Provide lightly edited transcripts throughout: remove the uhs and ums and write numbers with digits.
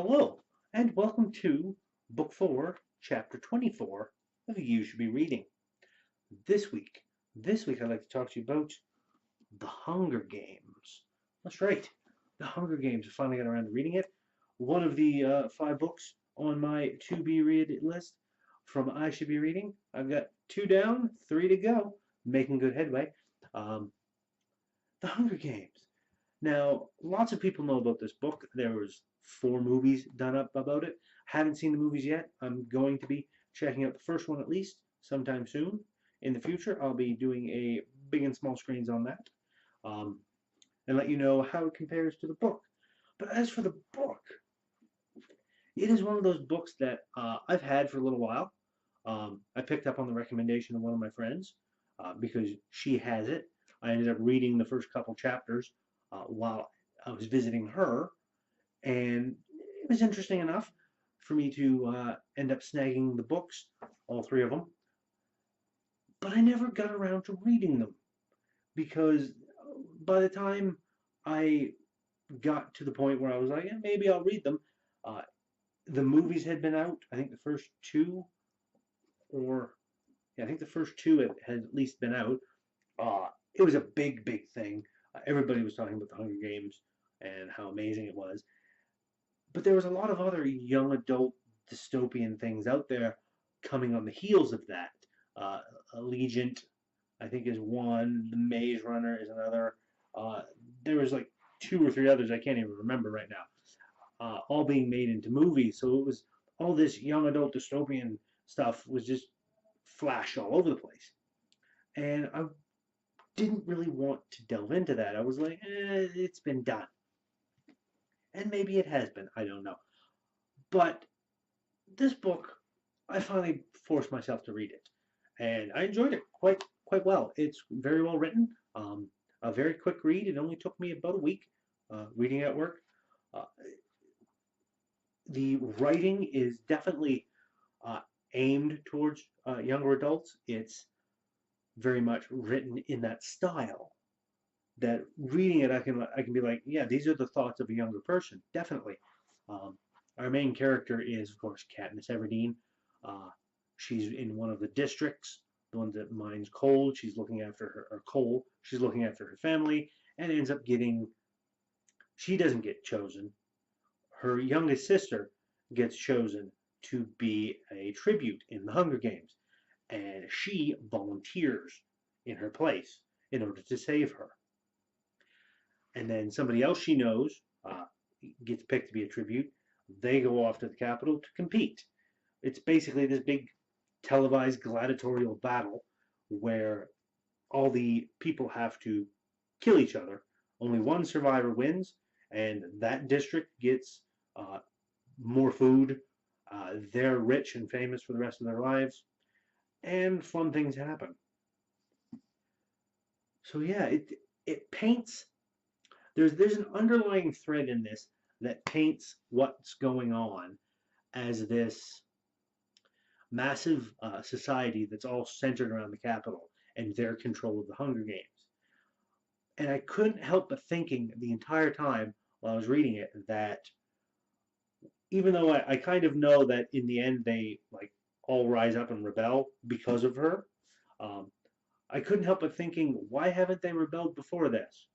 Hello, and welcome to Book 4, Chapter 24 of You Should Be Reading. This week, I'd like to talk to you about The Hunger Games. That's right, The Hunger Games. I finally got around to reading it. One of the 5 books on my to-be-read list from I Should Be Reading. I've got 2 down, 3 to go, making good headway. The Hunger Games. Now, lots of people know about this book. There was 4 movies done up about it. Haven't seen the movies yet. I'm going to be checking out the first one at least sometime soon. In the future, I'll be doing a big and small screens on that um, and let you know how it compares to the book. But as for the book, it is one of those books that I've had for a little while. I picked up on the recommendation of one of my friends because she has it. I ended up reading the first couple chapters while I was visiting her, and it was interesting enough for me to end up snagging the books, all 3 of them. But I never got around to reading them because by the time I got to the point where I was like, yeah, maybe I'll read them, uh, the movies had been out. I think the first 2, or yeah, I think the first 2 had at least been out. It was a big, big thing. Everybody was talking about the Hunger Games and how amazing it was. But there was a lot of other young adult dystopian things out there coming on the heels of that. Allegiant, I think, is one. The Maze Runner is another. Uh, there was like 2 or 3 others I can't even remember right now. All being made into movies. So it was all this young adult dystopian stuff was just flash all over the place. And I didn't really want to delve into that. I was like, it's been done. And maybe it has been. I don't know. But this book, I finally forced myself to read it, and I enjoyed it quite well. It's very well written. A very quick read. It only took me about a week reading at work. Uh, the writing is definitely uh, aimed towards younger adults. It's very much written in that style. That reading it, I can be like, yeah, these are the thoughts of a younger person, definitely. Um, our main character is, of course, Katniss Everdeen. Uh, she's in one of the districts, the one that mines coal. She's looking after her coal. She's looking after her family, and ends up getting. She doesn't get chosen. Her youngest sister gets chosen to be a tribute in the Hunger Games, and she volunteers in her place in order to save her. And then somebody else she knows gets picked to be a tribute. They go off to the capital to compete. It's basically this big televised gladiatorial battle where all the people have to kill each other. Only one survivor wins, and that district gets more food. They're rich and famous for the rest of their lives, and fun things happen. So yeah, it paints. There's an underlying thread in this that paints what's going on as this massive society that's all centered around the capital and their control of the Hunger Games. And I couldn't help but thinking the entire time while I was reading it that even though I kind of know that in the end they like all rise up and rebel because of her, um, I couldn't help but thinking, why haven't they rebelled before this?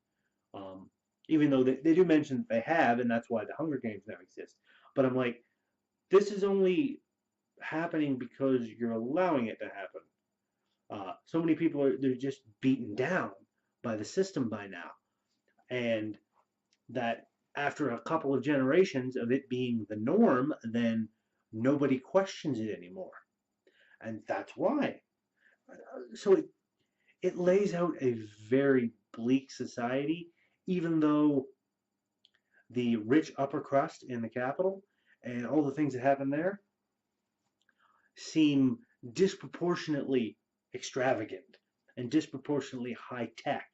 Um, Even though they do mention that they have, and that's why the Hunger Games now exist. But I'm like, this is only happening because you're allowing it to happen. So many people they're just beaten down by the system by now, and that after a couple of generations of it being the norm, then nobody questions it anymore, and that's why. So it lays out a very bleak society, even though the rich upper crust in the capital and all the things that happen there seem disproportionately extravagant and disproportionately high tech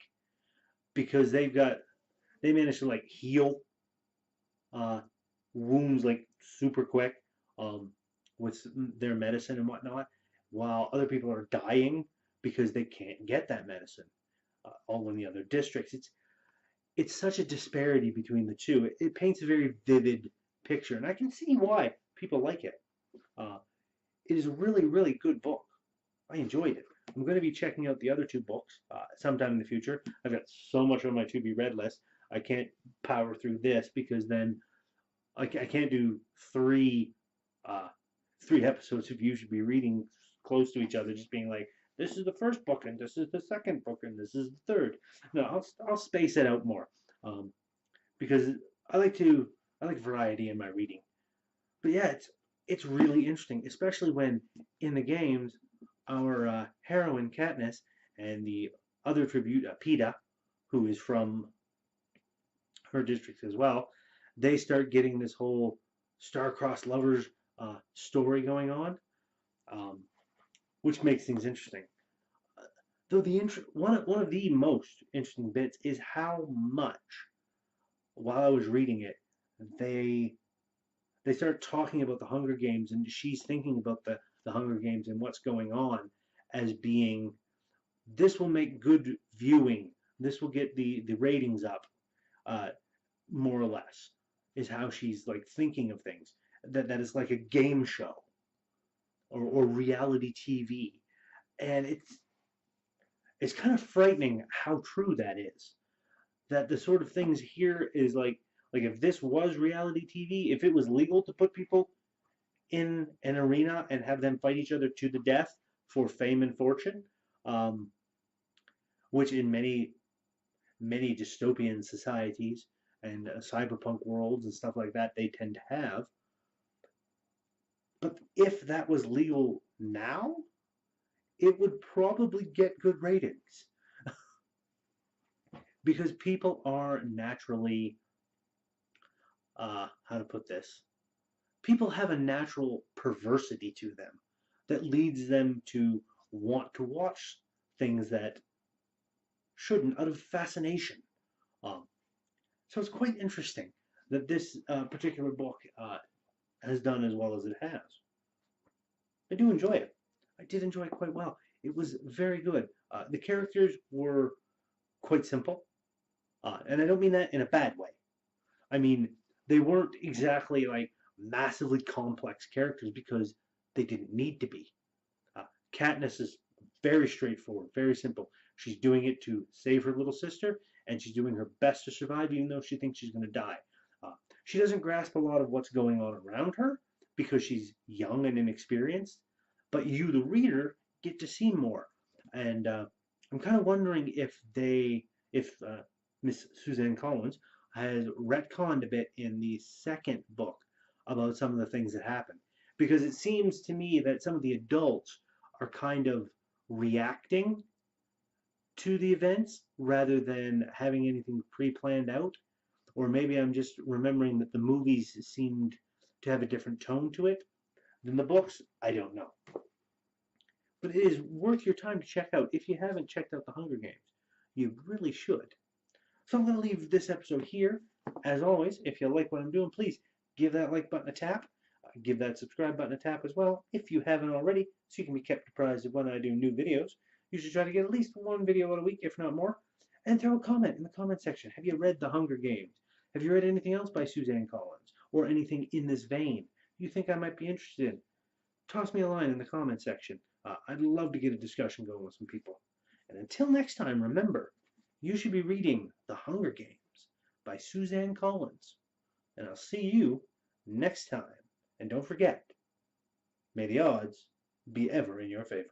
because they manage to like heal uh, wounds like super quick with their medicine and whatnot, while other people are dying because they can't get that medicine. All in the other districts, it's such a disparity between the two. It paints a very vivid picture, and I can see why people like it. Uh, it is a really, really good book. I enjoyed it. I'm going to be checking out the other two books sometime in the future. I've got so much on my to be read list. I can't power through this because then I can't do uh, three episodes of You Should Be Reading close to each other, just being like, this is the first book and this is the second book and this is the third. No, I'll space it out more um, because I like to I like variety in my reading. But yeah, it's really interesting, especially when in the games our heroine Katniss and the other tribute Peeta, who is from her district as well, they start getting this whole star-crossed lovers story going on, um, which makes things interesting. Though one of the most interesting bits is how much, while I was reading it, they they start talking about the Hunger Games, and she's thinking about the Hunger Games and what's going on as being this will make good viewing. This will get the ratings up, uh, more or less, is how she's like thinking of things. That is like a game show or reality TV, and it's kind of frightening how true that is. That the sort of things here is like if this was reality TV, if it was legal to put people in an arena and have them fight each other to the death for fame and fortune, um, which in many dystopian societies and cyberpunk worlds and stuff like that they tend to have. But if that was legal now, it would probably get good ratings because people are naturally, how to put this, people have a natural perversity to them that leads them to want to watch things that shouldn't out of fascination. Um, so it's quite interesting that this particular book has done as well as it has. I do enjoy it. I did enjoy it quite well. It was very good. The characters were quite simple, and I don't mean that in a bad way. I mean, they weren't exactly like massively complex characters because they didn't need to be. Uh, Katniss is very straightforward, very simple. She's doing it to save her little sister, and she's doing her best to survive, even though she thinks she's going to die. She doesn't grasp a lot of what's going on around her because she's young and inexperienced, but you, the reader, get to see more. And I'm kind of wondering if Miss Suzanne Collins has retconned a bit in the second book about some of the things that happen. Because it seems to me that some of the adults are kind of reacting to the events rather than having anything pre-planned out. Or maybe I'm just remembering that the movies seemed to have a different tone to it than the books. I don't know. But it is worth your time to check out if you haven't checked out the Hunger Games. You really should. So I'm going to leave this episode here. As always, if you like what I'm doing, please give that like button a tap. Give that subscribe button a tap as well if you haven't already, so you can be kept apprised of when I do new videos. You should try to get at least one video a week, if not more. And throw a comment in the comment section. Have you read The Hunger Games? Have you read anything else by Suzanne Collins? Or anything in this vein you think I might be interested in? Toss me a line in the comment section. I'd love to get a discussion going with some people. And until next time, remember, you should be reading The Hunger Games by Suzanne Collins. And I'll see you next time. And don't forget, may the odds be ever in your favor.